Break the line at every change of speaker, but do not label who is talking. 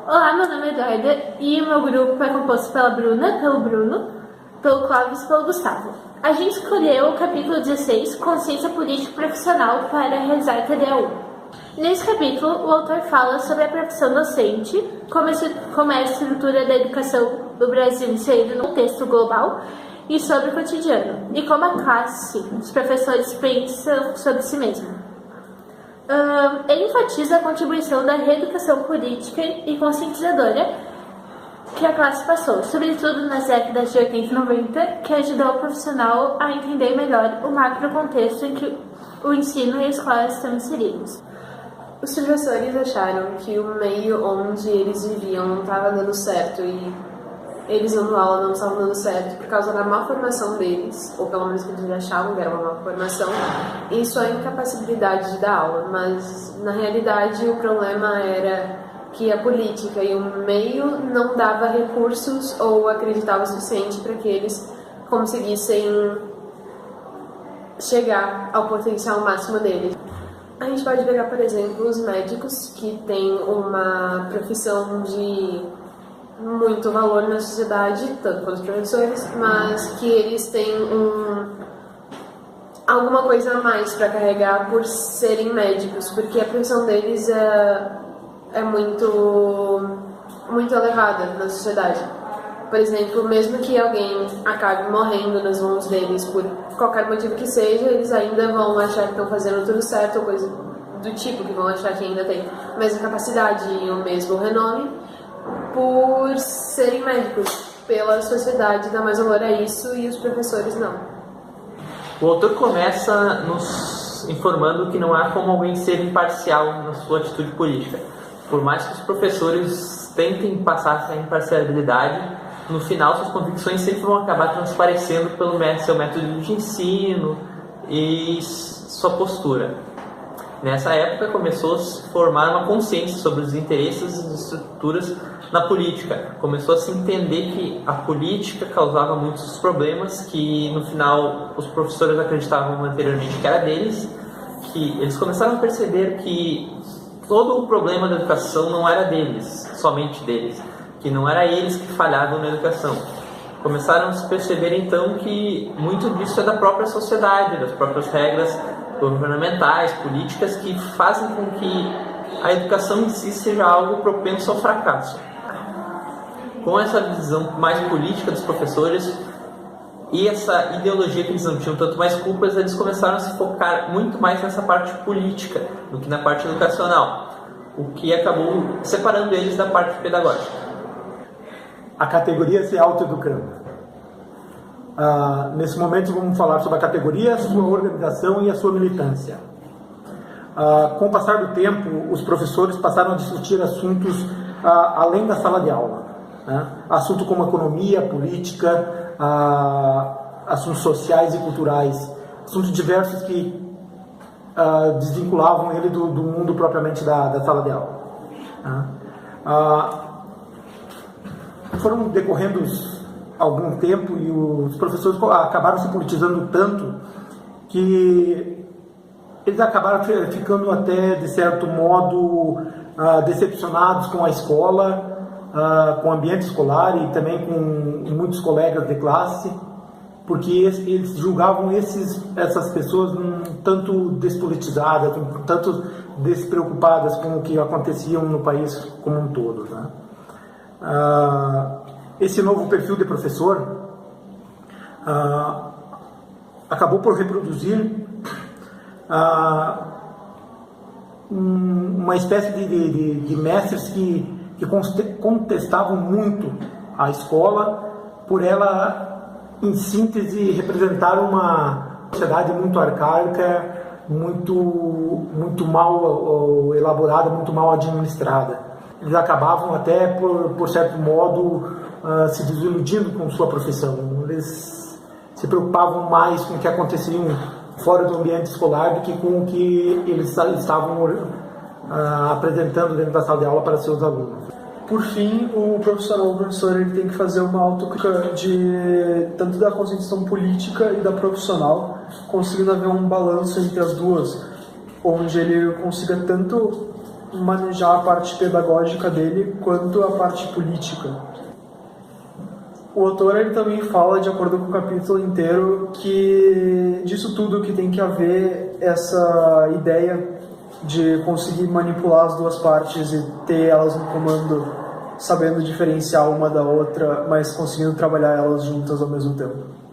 Olá, meu nome é Eduarda e o meu grupo é composto pela Bruna, pelo Bruno, pelo Clóvis e pelo Gustavo. A gente escolheu o capítulo 16, Consciência Política Profissional, para realizar a TDA1. Nesse capítulo, o autor fala sobre a profissão docente, como é a estrutura da educação do Brasil inserida no contexto global e sobre o cotidiano, e como a classe, os professores pensam sobre si mesmo. Ele enfatiza a contribuição da reeducação política e conscientizadora que a classe passou, sobretudo nas décadas de 80 e 90, que ajudou o profissional a entender melhor o macro contexto em que o ensino e a escola estão inseridos.
Os professores acharam que o meio onde eles viviam não estava dando certo e eles dando aula não estavam dando certo por causa da má formação deles, ou pelo menos que eles achavam que era uma má formação, e sua incapacidade de dar aula. Mas, na realidade, o problema era que a política e o meio não dava recursos ou acreditava o suficiente para que eles conseguissem chegar ao potencial máximo deles. A gente pode pegar, por exemplo, os médicos, que têm uma profissão de muito valor na sociedade, tanto quanto os professores, mas que eles têm alguma coisa a mais para carregar por serem médicos, porque a profissão deles é muito elevada na sociedade. Por exemplo, mesmo que alguém acabe morrendo nas mãos deles por qualquer motivo que seja, eles ainda vão achar que estão fazendo tudo certo, ou coisa do tipo, que vão achar que ainda tem a mesma capacidade e o mesmo renome, por serem médicos. Pela sociedade dá mais valor a isso e os professores não.
O autor começa nos informando que não há como alguém ser imparcial na sua atitude política. Por mais que os professores tentem passar essa imparcialidade, no final suas convicções sempre vão acabar transparecendo pelo seu método de ensino e sua postura. Nessa época começou a se formar uma consciência sobre os interesses e estruturas na política. Começou a se entender que a política causava muitos problemas, que no final os professores acreditavam anteriormente que era deles, que eles começaram a perceber que todo o problema da educação não era deles, somente deles, que não era eles que falhavam na educação. Começaram a se perceber então que muito disso é da própria sociedade, das próprias regras governamentais, políticas, que fazem com que a educação em si seja algo propenso ao fracasso. Com essa visão mais política dos professores e essa ideologia que eles não tinham tanto mais culpas, eles começaram a se focar muito mais nessa parte política do que na parte educacional, o que acabou separando eles da parte pedagógica.
A categoria se autoeducando. Nesse momento vamos falar sobre a categoria, a sua organização e a sua militância. Com o passar do tempo, os professores passaram a discutir assuntos além da sala de aula, né? Assuntos como economia, política, assuntos sociais e culturais, assuntos diversos que desvinculavam ele do mundo propriamente da sala de aula, né? Foram decorrendo algum tempo e os professores acabaram se politizando tanto que eles acabaram ficando até, de certo modo, decepcionados com a escola, com o ambiente escolar e também com muitos colegas de classe, porque eles julgavam essas pessoas um tanto despolitizadas, um tanto despreocupadas com o que acontecia no país como um todo, né? Esse novo perfil de professor acabou por reproduzir uma espécie de mestres que contestavam muito a escola por ela, em síntese, representar uma sociedade muito arcaica, muito mal elaborada, muito mal administrada. Eles acabavam até, por certo modo, se desiludindo com sua profissão. Eles se preocupavam mais com o que acontecia fora do ambiente escolar do que com o que eles estavam apresentando dentro da sala de aula para seus alunos.
Por fim, o professor ele tem que fazer uma autocrítica tanto da conscientização política e da profissional, conseguindo haver um balanço entre as duas, onde ele consiga tanto manejar a parte pedagógica dele quanto a parte política. O autor ele também fala, de acordo com o capítulo inteiro, que disso tudo que tem que haver essa ideia de conseguir manipular as duas partes e ter elas no comando, sabendo diferenciar uma da outra, mas conseguindo trabalhar elas juntas ao mesmo tempo.